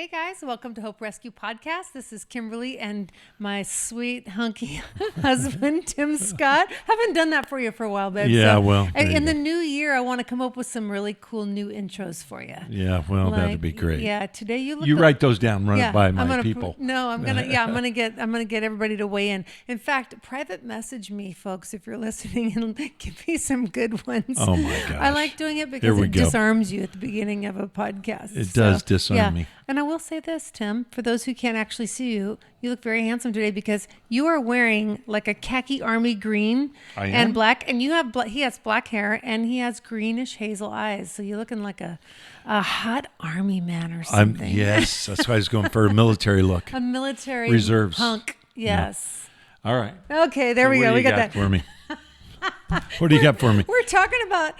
Hey guys, welcome to Hope Rescue Podcast. This is Kimberly and my sweet hunky husband, Tim Scott. Haven't done that for you for a while, babe. Yeah, well, in the new year, I want to come up with some really cool new intros for you. Yeah, well, that'd be great. Yeah, today you look. You write those down, run it by my people. I'm gonna get everybody to weigh in. In fact, private message me, folks, if you're listening, and give me some good ones. Oh my gosh, I like doing it because it disarms you at the beginning of a podcast. It does disarm me. And I will say this, Tim, for those who can't actually see you, you look very handsome today because you are wearing like a khaki army green and black, and you have he has black hair and he has greenish hazel eyes. So you're looking like a hot army man or something. Yes, that's why I was going for a military look. A military reserves hunk. Yes. Yeah. All right. Okay, there we go. We got that. For me. What do you got for me? We're talking about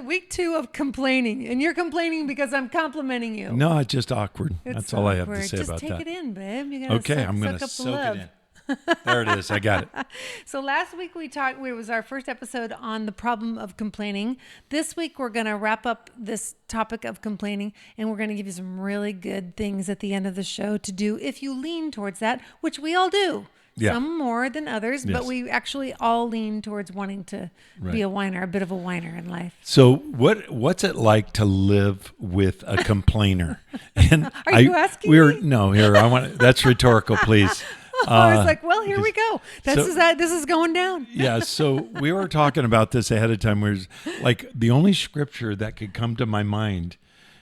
week 2 of complaining, and you're complaining because I'm complimenting you. No, it's just awkward. That's all I have to say about that. Just take it in, babe. You gotta okay, I'm going to soak it in. There it is. I got it. So last week it was our first episode on the problem of complaining. This week we're going to wrap up this topic of complaining, and we're going to give you some really good things at the end of the show to do if you lean towards that, which we all do. Yeah. Some more than others, but we actually all lean towards wanting to be a whiner, a bit of a whiner in life. So what's it like to live with a complainer? And Are you asking me? No, here, I want that's rhetorical, please. I was like, well, here we go. This is going down. Yeah, so we were talking about this ahead of time. Where like the only scripture that could come to my mind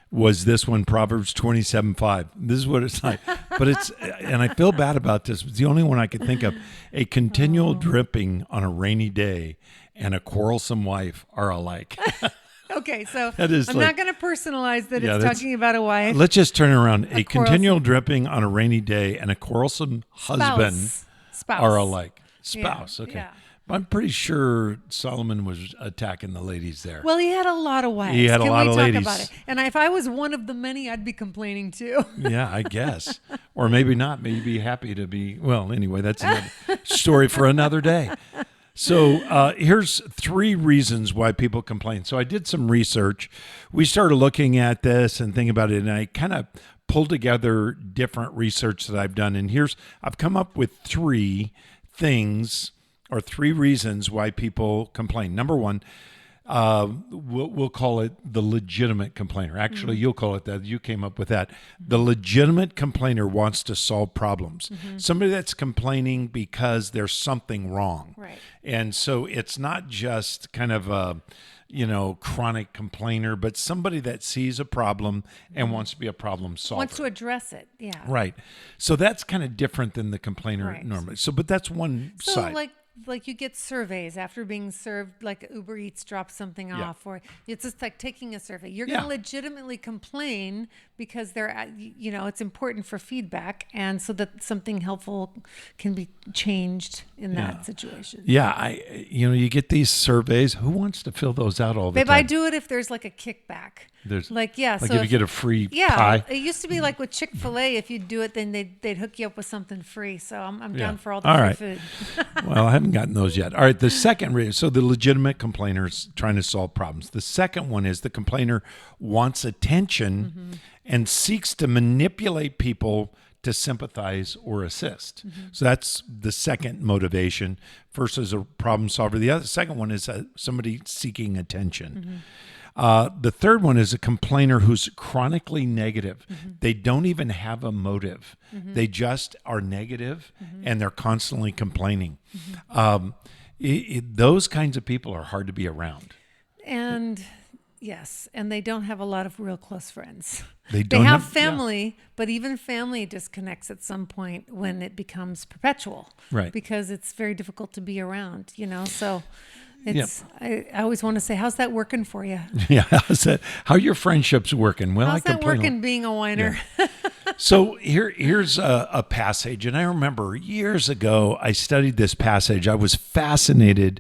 was this one, Proverbs 27:5. This is what it's like. But and I feel bad about this. It's the only one I could think of. A continual dripping on a rainy day and a quarrelsome wife are alike. Okay, so I'm not going to personalize that it's talking about a wife. Let's just turn it around. A continual dripping on a rainy day and a quarrelsome husband are alike. Spouse, okay. Yeah. I'm pretty sure Solomon was attacking the ladies there. Well, he had a lot of wives. He had a lot of ladies. About it? And if I was one of the many, I'd be complaining too. Yeah, I guess. Or maybe not. Maybe be happy to be. Well, anyway, that's another story for another day. So here's 3 reasons why people complain. So I did some research. We started looking at this and thinking about it, and I kind of pulled together different research that I've done. And I've come up with 3 things or 3 reasons why people complain. Number 1, we'll call it the legitimate complainer. Actually, you'll call it that. You came up with that. The legitimate complainer wants to solve problems. Somebody that's complaining because there's something wrong. Right. And so it's not just kind of a chronic complainer, but somebody that sees a problem and wants to be a problem solver. Wants to address it, yeah. Right. So that's kind of different than the complainer normally. So, but that's one side. Like you get surveys after being served, like Uber Eats drops something off, or it's just like taking a survey. You're going to legitimately complain because it's important for feedback, and so that something helpful can be changed in that situation. Yeah, you get these surveys. Who wants to fill those out all the time? Babe, I do it if there's like a kickback. So if you get a free pie. It used to be like with Chick-fil-A, if you do it, then they'd hook you up with something free. So I'm down for all the free food. Well, I haven't gotten those yet. All right, the second reason, so the legitimate complainers trying to solve problems. The second one is the complainer wants attention and seeks to manipulate people to sympathize or assist. So that's the second motivation. First is a problem solver. The second one is somebody seeking attention. The third one is a complainer who's chronically negative. They don't even have a motive. They just are negative and they're constantly complaining. Those kinds of people are hard to be around. And yes, and they don't have a lot of real close friends. They have family, but even family disconnects at some point when it becomes perpetual. Right. Because it's very difficult to be around, so... I always want to say, how's that working for you? Yeah, how are your friendships working? Well, how's that working being a whiner? Yeah. So here's a passage, and I remember years ago I studied this passage. I was fascinated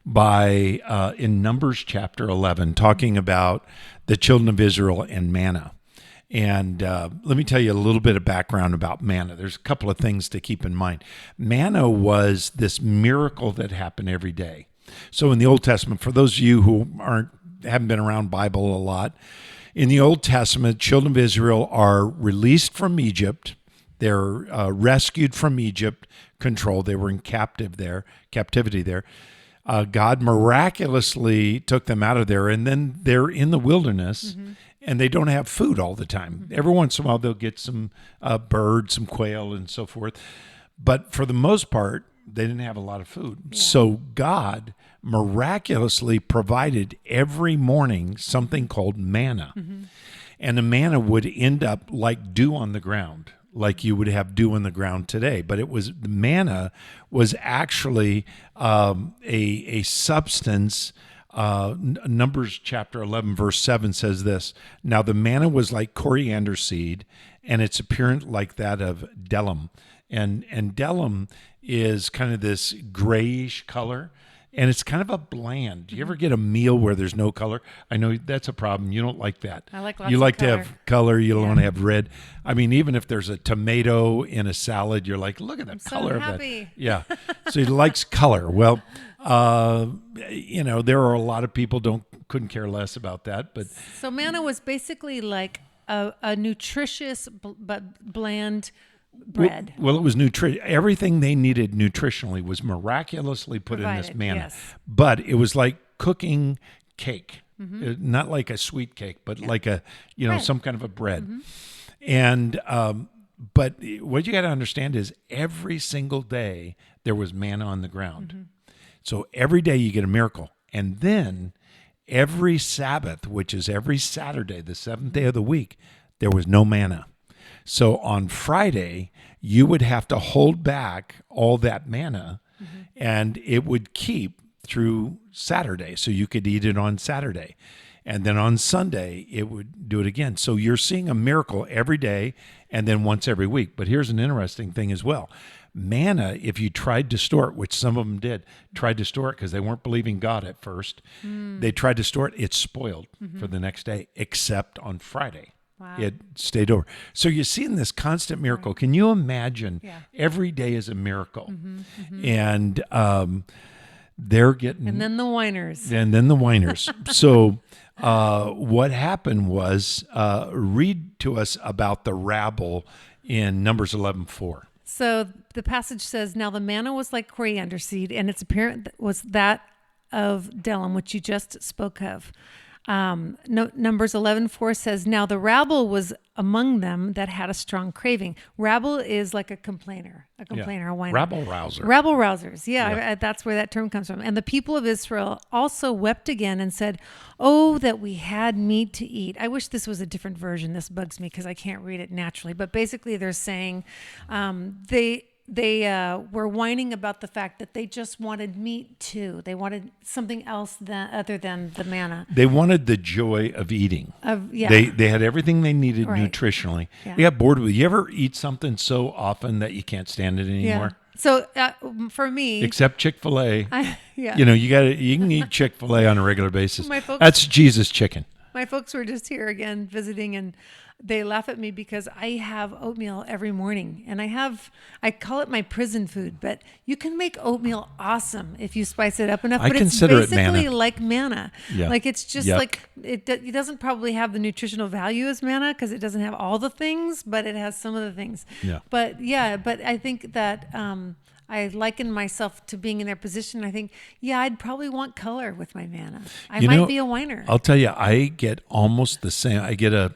by in Numbers chapter 11, talking about the children of Israel and manna. And let me tell you a little bit of background about manna. There's a couple of things to keep in mind. Manna was this miracle that happened every day. So in the Old Testament, for those of you who haven't been around Bible a lot, In the Old Testament, children of Israel are released from Egypt. They're rescued from Egypt control. They were in captivity there. God miraculously took them out of there, and then they're in the wilderness, and they don't have food all the time. Every once in a while, they'll get some birds, some quail, and so forth. But for the most part, they didn't have a lot of food. Yeah. So God miraculously provided every morning something called manna. And the manna would end up like dew on the ground, like you would have dew on the ground today. But the manna was actually a substance. Numbers chapter 11, verse 7 says this: "Now the manna was like coriander seed, and its appearance like that of bdellium." And bdellium is kind of this grayish color, and it's kind of a bland. Do you ever get a meal where there's no color? I know that's a problem. You don't like that. I like lots You like of color. to have color. You don't want to have red. I mean, even if there's a tomato in a salad, you're like, look at the color of it. Yeah. So he likes color. Well, there are a lot of people couldn't care less about that. But so manna was basically like a nutritious but bland bread. Well, it was everything they needed nutritionally was miraculously put in this manna. Yes. But it was like cooking cake, not like a sweet cake, but like bread. Some kind of a bread. And but what you got to understand is every single day there was manna on the ground. So every day you get a miracle, and then every Sabbath, which is every Saturday, the seventh day of the week, there was no manna. So on Friday, you would have to hold back all that manna, and it would keep through Saturday. So you could eat it on Saturday. And then on Sunday, it would do it again. So you're seeing a miracle every day and then once every week. But here's an interesting thing as well. Manna, if you tried to store it, which some of them tried to store it because they weren't believing God at first. They tried to store it. It spoiled for the next day, except on Friday. Wow. It stayed over. So you're seeing this constant miracle. Can you imagine every day is a miracle? And they're getting... And then the whiners. So what happened was, read to us about the rabble in Numbers 11:4. So the passage says, "Now the manna was like coriander seed, and its appearance was that of bdellium, which you just spoke of." Numbers 11:4 says, "Now the rabble was among them that had a strong craving." Rabble is like a complainer, a whiner. Rabble rouser. Rabble rousers. Yeah. That's where that term comes from. "And the people of Israel also wept again and said, 'Oh, that we had meat to eat.'" I wish this was a different version. This bugs me because I can't read it naturally. But basically they're saying they were whining about the fact that they just wanted meat too. They wanted something else other than the manna. They wanted the joy of eating. They had everything they needed nutritionally. Yeah. They got bored with it. You ever eat something so often that you can't stand it anymore? Yeah. So for me, except Chick-fil-A, you can eat Chick-fil-A on a regular basis. That's Jesus chicken. My folks were just here again visiting, and they laugh at me because I have oatmeal every morning, and I call it my prison food, but you can make oatmeal awesome if you spice it up enough. But it's basically like manna. Yeah. Like it's just like it doesn't probably have the nutritional value as manna because it doesn't have all the things, but it has some of the things. Yeah. But I think that I liken myself to being in their position. I think, I'd probably want color with my manna. I might be a whiner. I'll tell you, I get almost the same. I get a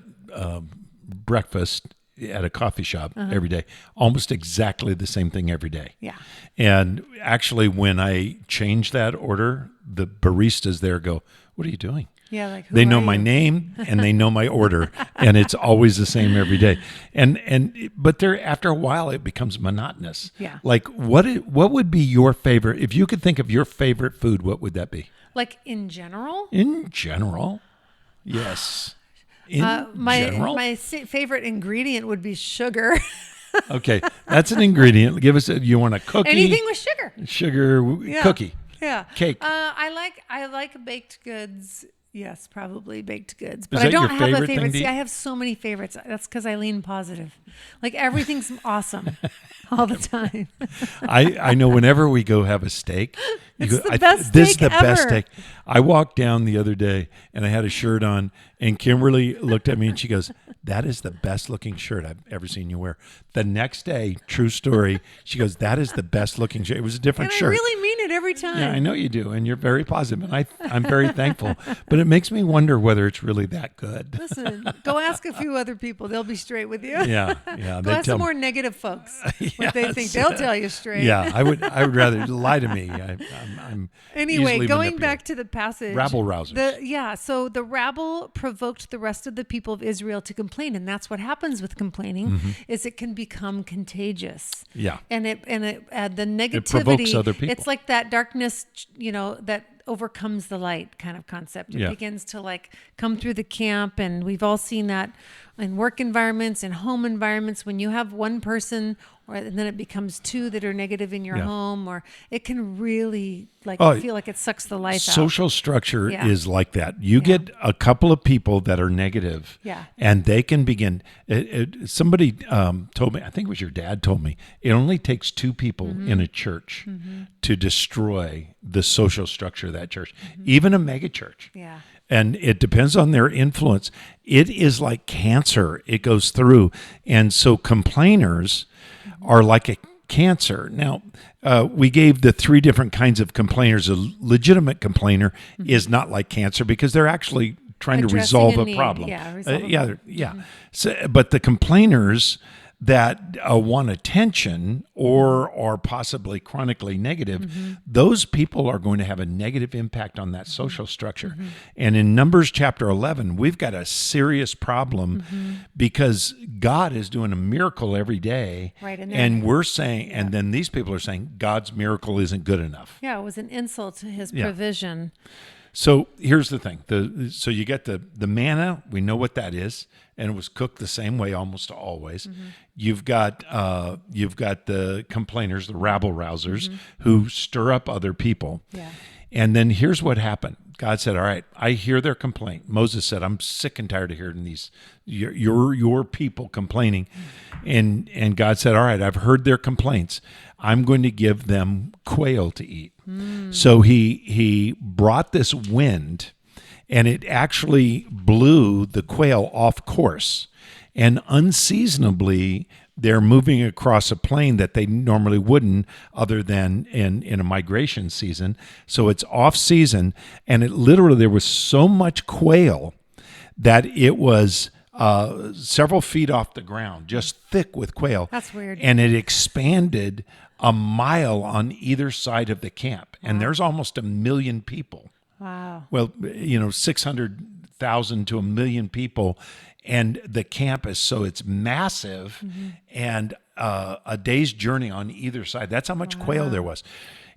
breakfast at a coffee shop every day, almost exactly the same thing every day. Yeah. And actually, when I change that order, the baristas there go, "What are you doing?" Yeah, like they know my name and they know my order, and it's always the same every day. But after a while, it becomes monotonous. Yeah. Like what would be your favorite? If you could think of your favorite food, what would that be? Like in general? In general, yes. My favorite ingredient would be sugar. Okay, that's an ingredient. Give us. You want a cookie? Anything with sugar. Cookie. Yeah. Cake. I like baked goods. Yes, probably baked goods. But I don't have a favorite. See, I have so many favorites. That's because I lean positive. Like everything's awesome all the time. I know whenever we go have a steak, this is the best steak ever. Best steak. I walked down the other day and I had a shirt on And Kimberly looked at me and she goes, "That is the best looking shirt I've ever seen you wear." The next day, true story, she goes, "That is the best looking shirt." It was a different And shirt. I really mean it every time. Yeah, I know you do, and you're very positive, and I'm very thankful. But it makes me wonder whether it's really that good. Listen, go ask a few other people. They'll be straight with you. Yeah. Go ask some more negative folks what they think. They'll tell you straight. Yeah, I would rather lie to me. I'm Anyway, easily going manipulated. back to the passage. Rabble rousers. So the rabble provoked the rest of the people of Israel to complain, and that's what happens with complaining, is it can become contagious. Yeah. And the negativity, It provokes other people. It's like that darkness, that overcomes the light kind of concept. It Yeah. begins to like come through the camp, and we've all seen that in work environments and home environments when you have one person and then it becomes two that are negative in your home, or it can really feel like it sucks the life out. Social structure is like that. You get a couple of people that are negative, and they can begin. Somebody told me, I think it was your dad told me, it only takes two people in a church to destroy the social structure of that church, even a mega church. Yeah. And it depends on their influence. It is like cancer. It goes through. And so complainers are like a cancer. Now, we gave the three different kinds of complainers. A legitimate complainer is not like cancer because they're actually trying to resolve a problem. So, but the complainers that want attention or are possibly chronically negative, those people are going to have a negative impact on that social structure. And in Numbers chapter 11, we've got a serious problem because God is doing a miracle every day. Right, and we're saying, and then these people are saying God's miracle isn't good enough. Yeah, it was an insult to his provision. So here's the thing. So you get the manna, we know what that is, and it was cooked the same way almost always. You've got the complainers, the rabble rousers, who stir up other people. Yeah. And then here's what happened. God said, "All right, I hear their complaint." Moses said, "I'm sick and tired of hearing these your people complaining." And God said, "All right, I've heard their complaints. I'm going to give them quail to eat." So he brought this wind, and it actually blew the quail off course. And unseasonably, they're moving across a plain that they normally wouldn't other than in a migration season. So it's off season, and there was so much quail that it was several feet off the ground, just thick with quail. That's weird. And it expanded a mile on either side of the camp. And there's almost 1 million people. Wow. Well, 600,000 to 1 million people. And the camp it's massive, and a day's journey on either side. That's how much quail there was.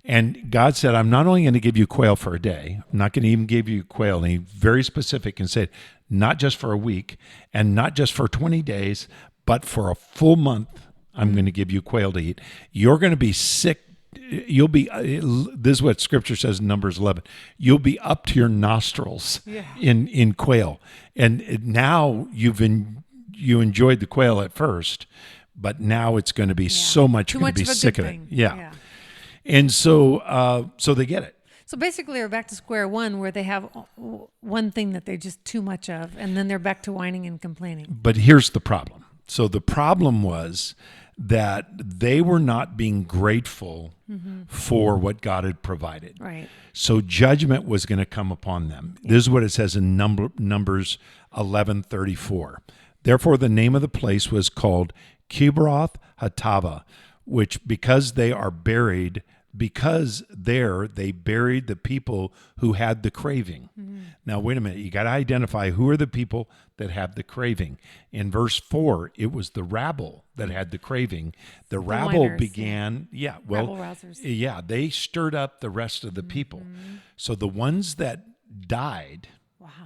And God said, "I'm not only going to give you quail for a day, I'm not going to even give you quail." And he very specific and said, not just for a week and not just for 20 days, but for a full month, I'm going to give you quail to eat. You're going to be sick. You'll be, this is what scripture says in Numbers 11, you'll be up to your nostrils in quail. And now you enjoyed the quail at first, but now it's going to be so much, you're going to be sick of it. Yeah. And so they get it. So basically they're back to square one where they have one thing that they're just too much of, and then they're back to whining and complaining. But here's the problem. So the problem was that they were not being grateful for what God had provided. Right. So judgment was going to come upon them. This is what it says in Numbers 11:34. Therefore, the name of the place was called Kibroth Hattava, which because there they buried the people who had the craving. Now, wait a minute. You got to identify who are the people that have the craving. In verse 4, it was the rabble that had the craving. The rabble whiners, began, rabble rousers. Yeah, they stirred up the rest of the people. So the ones that died,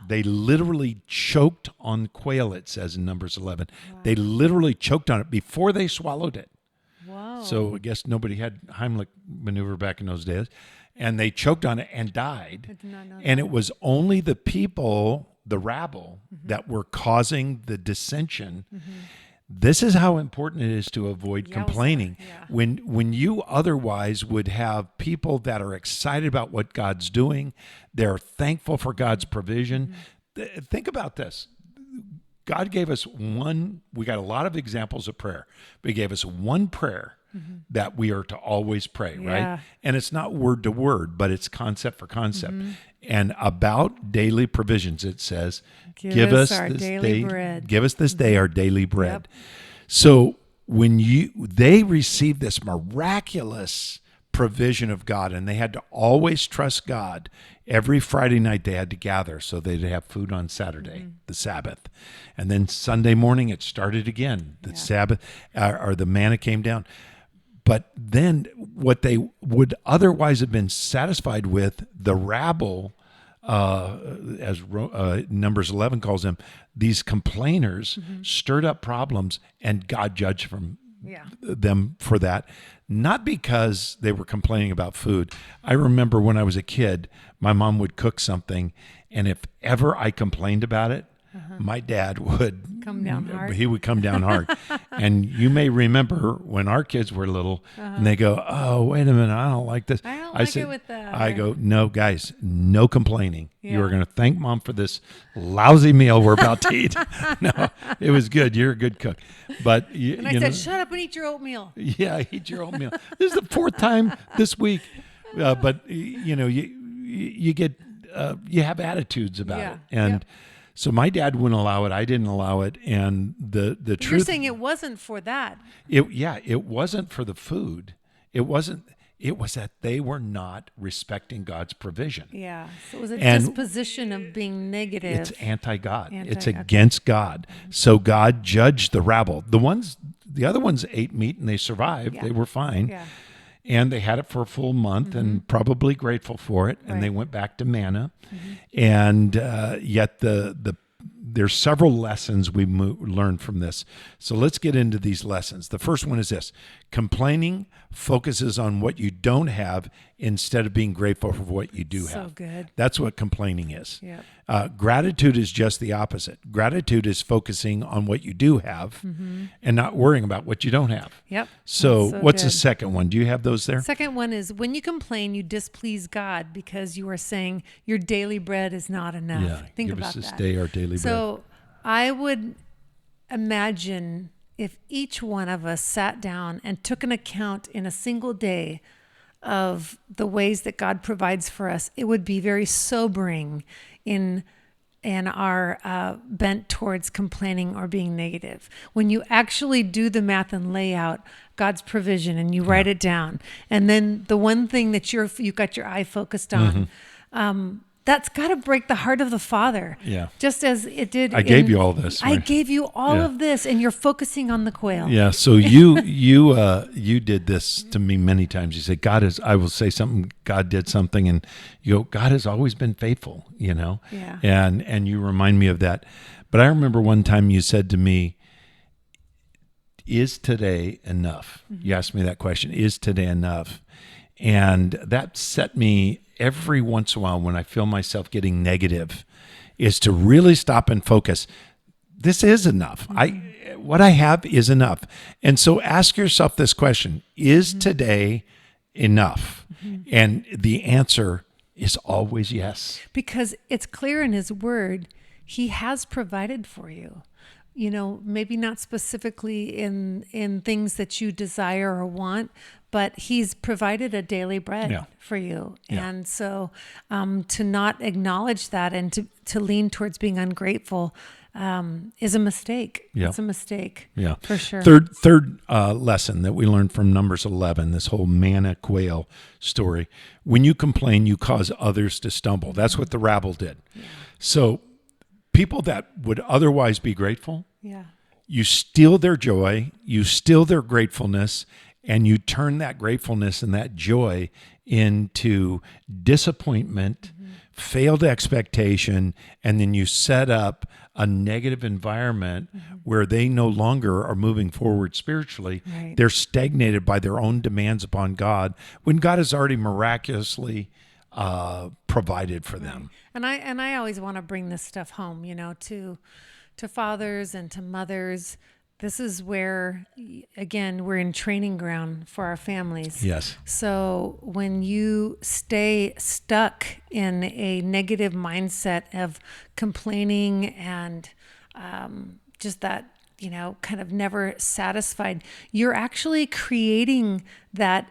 they literally choked on quail, it says in Numbers 11. They literally choked on it before they swallowed it. Wow. So I guess nobody had Heimlich maneuver back in those days. And they choked on it and died. I did not know and that. It was only the people, the rabble, that were causing the dissension. This is how important it is to avoid complaining. Yeah. When you otherwise would have people that are excited about what God's doing, they're thankful for God's provision, think about this. God gave us we got a lot of examples of prayer, but he gave us one prayer that we are to always pray, right? And it's not word to word, but it's concept for concept. And about daily provisions, it says, give us our this daily day, bread. give us this day our daily bread. So when they received this miraculous provision of God, and they had to always trust God. Every Friday night they had to gather so they'd have food on Saturday, the Sabbath. And then Sunday morning it started again. The Sabbath, or the manna came down. But then what they would otherwise have been satisfied with, the rabble, as Numbers 11 calls them, these complainers stirred up problems, and God judged them for that. Not because they were complaining about food. I remember when I was a kid, my mom would cook something, and if ever I complained about it, my dad would come down hard. He would come down hard. And you may remember when our kids were little, and they go, "Oh, wait a minute, I don't like this." I said, it with that. I go, "No, guys, no complaining. You are going to thank Mom for this lousy meal we're about to eat." No, it was good. You're a good cook. But I said, "Shut up and eat your oatmeal." Yeah, eat your oatmeal. This is the fourth time this week. But you get you have attitudes about it, and. So my dad wouldn't allow it. I didn't allow it. And the truth. You're saying it wasn't for that. It wasn't for the food. It wasn't. It was that they were not respecting God's provision. Yeah. So it was a disposition of being negative. It's anti-God. It's against God. So God judged the rabble. The other ones ate meat and they survived. Yeah. They were fine. Yeah. And they had it for a full month and probably grateful for it. And they went back to manna. And yet there's several lessons we learned from this. So let's get into these lessons. The first one is this. Complaining focuses on what you don't have instead of being grateful for what you do have. So good. That's what complaining is. Yep. Gratitude is just the opposite. Gratitude is focusing on what you do have and not worrying about what you don't have. Yep. So what's the second one? Do you have those there? Second one is when you complain, you displease God because you are saying your daily bread is not enough. Yeah, Think give about us this that. day our daily bread. So I would imagine if each one of us sat down and took an account in a single day of the ways that God provides for us, it would be very sobering in our bent towards complaining or being negative. When you actually do the math and lay out God's provision and you write it down, and then the one thing that you got your eye focused on, that's got to break the heart of the Father. Yeah. Just as it did. I gave you all this. I gave you all of this, and you're focusing on the quail. Yeah. So you did this to me many times. You say, I will say something, God did something, and you go, God has always been faithful, Yeah. And you remind me of that. But I remember one time you said to me, is today enough? You asked me that question, is today enough? And that set me every once in a while when I feel myself getting negative is to really stop and focus. This is enough. What I have is enough. And so ask yourself this question, is today enough? And the answer is always yes. Because it's clear in his word, he has provided for you. Maybe not specifically in things that you desire or want, but he's provided a daily bread for you. Yeah. And so to not acknowledge that and to lean towards being ungrateful is a mistake. Yeah. It's a mistake. Yeah, for sure. Third lesson that we learned from Numbers 11, this whole manna quail story. When you complain, you cause others to stumble. That's what the rabble did. Yeah. So people that would otherwise be grateful, you steal their joy, you steal their gratefulness, and you turn that gratefulness and that joy into disappointment, failed expectation, and then you set up a negative environment where they no longer are moving forward spiritually. Right. They're stagnated by their own demands upon God when God has already miraculously provided for them. And I always want to bring this stuff home, to fathers and to mothers. this is where, again, we're in training ground for our families. Yes. So when you stay stuck in a negative mindset of complaining and just that, kind of never satisfied, you're actually creating that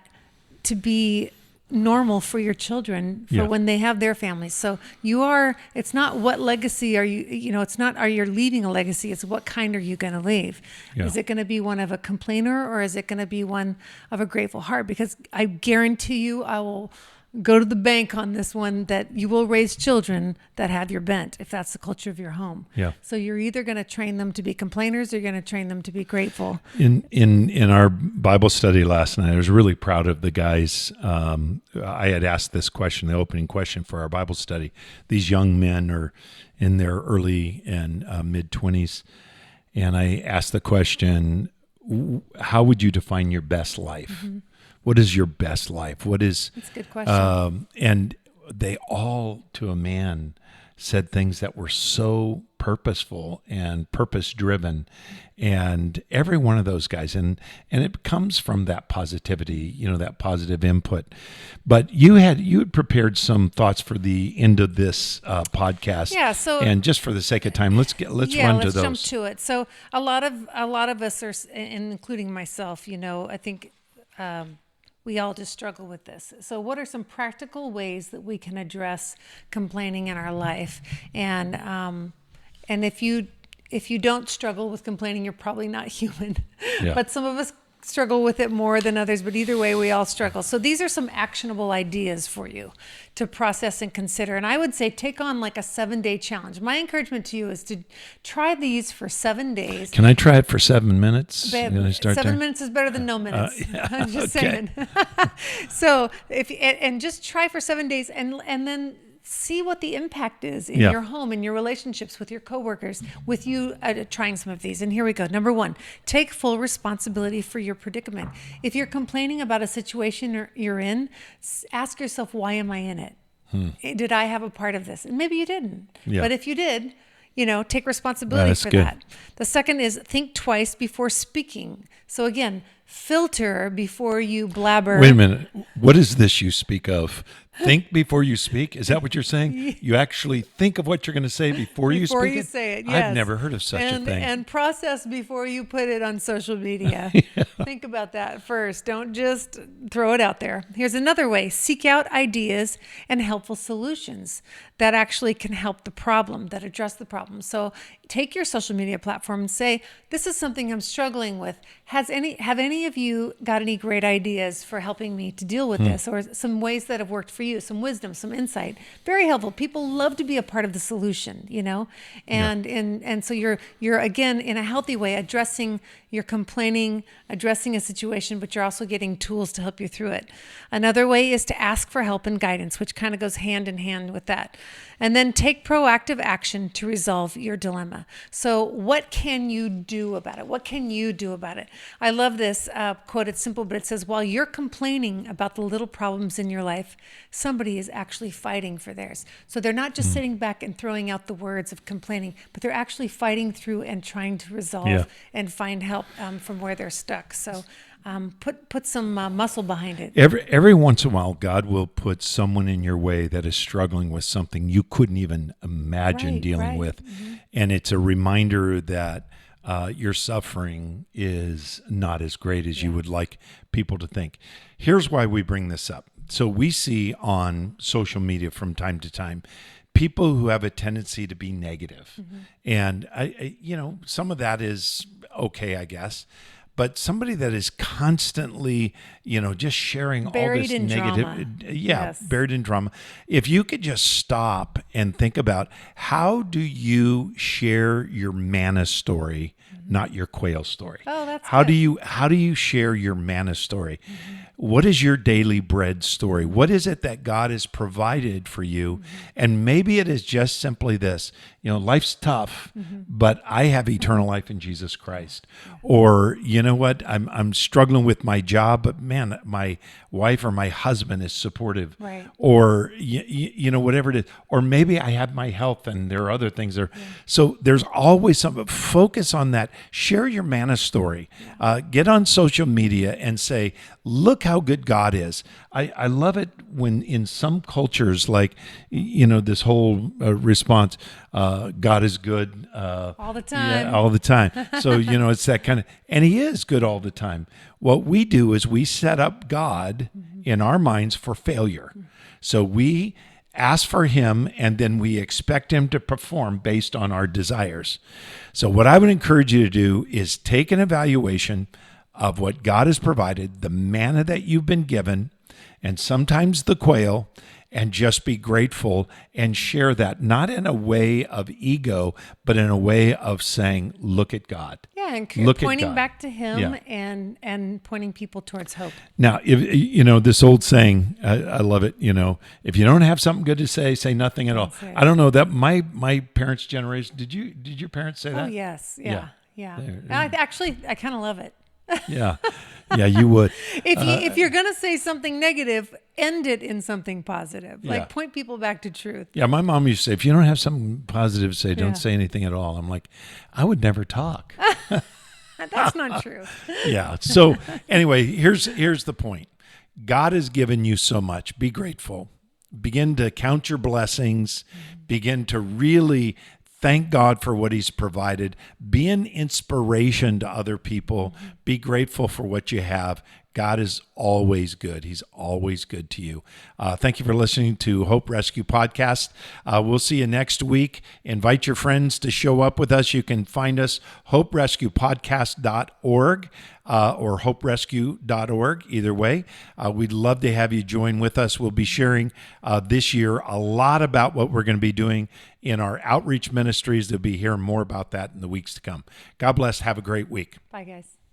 to be normal for your children for when they have their families. So it's not what legacy are you, it's not are you leaving a legacy, it's what kind are you going to leave? Yeah. Is it going to be one of a complainer, or is it going to be one of a grateful heart? Because I guarantee you, I will go to the bank on this one, that you will raise children that have your bent, if that's the culture of your home. Yeah. So you're either going to train them to be complainers, or you're going to train them to be grateful. In our Bible study last night, I was really proud of the guys. I had asked this question, the opening question for our Bible study. These young men are in their early and mid-20s, and I asked the question, how would you define your best life? Mm-hmm. What is your best life? That's a good question. And they all, to a man, said things that were so purposeful and purpose-driven. And every one of those guys, and it comes from that positivity, that positive input. But you had prepared some thoughts for the end of this podcast. Yeah. So, and just for the sake of time, let's run to those. Let's jump to it. So a lot of us are, including myself, I think. We all just struggle with this. So what are some practical ways that we can address complaining in our life? And if you don't struggle with complaining, you're probably not human. Yeah. But some of us struggle with it more than others, but either way, we all struggle. So these are some actionable ideas for you to process and consider. And I would say take on like a 7-day challenge. My encouragement to you is to try these for 7 days. Can I try it for 7 minutes? Can I start 7 minutes is better than no minutes. I'm just saying. So and just try for 7 days and then see what the impact is in your home, in your relationships with your coworkers, with you trying some of these. And here we go. Number 1, take full responsibility for your predicament. If you're complaining about a situation you're in, ask yourself, why am I in it? Did I have a part of this? And maybe you didn't. Yeah. But if you did, take responsibility for that. The second is think twice before speaking. So again, filter before you blabber. Wait a minute. What is this you speak of? Think before you speak? Is that what you're saying? You actually think of what you're going to say before you speak it? Before you say it, yes. I've never heard of such a thing. And process before you put it on social media. Think about that first. Don't just throw it out there. Here's another way. Seek out ideas and helpful solutions that actually can help the problem, that address the problem. So take your social media platform and say, this is something I'm struggling with. Have any of you got any great ideas for helping me to deal with this, or some ways that have worked for you, some wisdom, some insight? Very helpful. People love to be a part of the solution, and so you're again in a healthy way addressing your complaining, addressing a situation, but you're also getting tools to help you through it. Another way is to ask for help and guidance, which kind of goes hand in hand with that. And then take proactive action to resolve your dilemma. So what can you do about it? What can you do about it? I love this quote. It's simple, but it says, while you're complaining about the little problems in your life, somebody is actually fighting for theirs. So they're not just sitting back and throwing out the words of complaining, but they're actually fighting through and trying to resolve and find help from where they're stuck. So put some muscle behind it. Every once in a while, God will put someone in your way that is struggling with something you couldn't even imagine dealing with. Mm-hmm. And it's a reminder that your suffering is not as great as you would like people to think. Here's why we bring this up. So we see on social media from time to time people who have a tendency to be negative. Mm-hmm. And I some of that is okay, I guess. But somebody that is constantly, just sharing buried all this in negative, drama. Buried in drama. If you could just stop and think about, how do you share your manna story, not your quail story? Oh, that's how good. do you share your manna story? What is your daily bread story? What is it that God has provided for you? And maybe it is just simply this, life's tough, but I have eternal life in Jesus Christ. Or, you know what, I'm struggling with my job, but man, my wife or my husband is supportive. Right. Or, whatever it is. Or maybe I have my health and there are other things there. So there's always something. Focus on that. Share your manna story. Get on social media and say, look how good God is. I love it when in some cultures, like, this whole response, God is good. All the time. Yeah, all the time. So, it's that kind of, and he is good all the time. What we do is we set up God in our minds for failure. So we ask for him, and then we expect him to perform based on our desires. So what I would encourage you to do is take an evaluation of what God has provided, the manna that you've been given, and sometimes the quail, and just be grateful and share that, not in a way of ego, but in a way of saying, look at God. Yeah, and Look at pointing God. back to him Yeah. and pointing people towards hope. Now, if this old saying, I love it. If you don't have something good to say, say nothing at all. That's right. I don't know that my parents' generation. Did your parents say that? Oh yes, yeah. There. I kind of love it. Yeah, yeah, you would. If you're gonna say something negative, end it in something positive. Yeah. Like point people back to truth. Yeah, my mom used to say, if you don't have something positive to say, Yeah. don't say anything at all. I'm like, I would never talk. That's not true. Yeah. So anyway, here's the point. God has given you so much. Be grateful. Begin to count your blessings. Begin to really thank God for what he's provided. Be an inspiration to other people. Be grateful for what you have. God is always good. He's always good to you. Thank you for listening to Hope Rescue Podcast. We'll see you next week. Invite your friends to show up with us. You can find us hoperescuepodcast.org or hoperescue.org. Either way, we'd love to have you join with us. We'll be sharing this year a lot about what we're going to be doing in our outreach ministries. There'll be hearing more about that in the weeks to come. God bless. Have a great week. Bye, guys.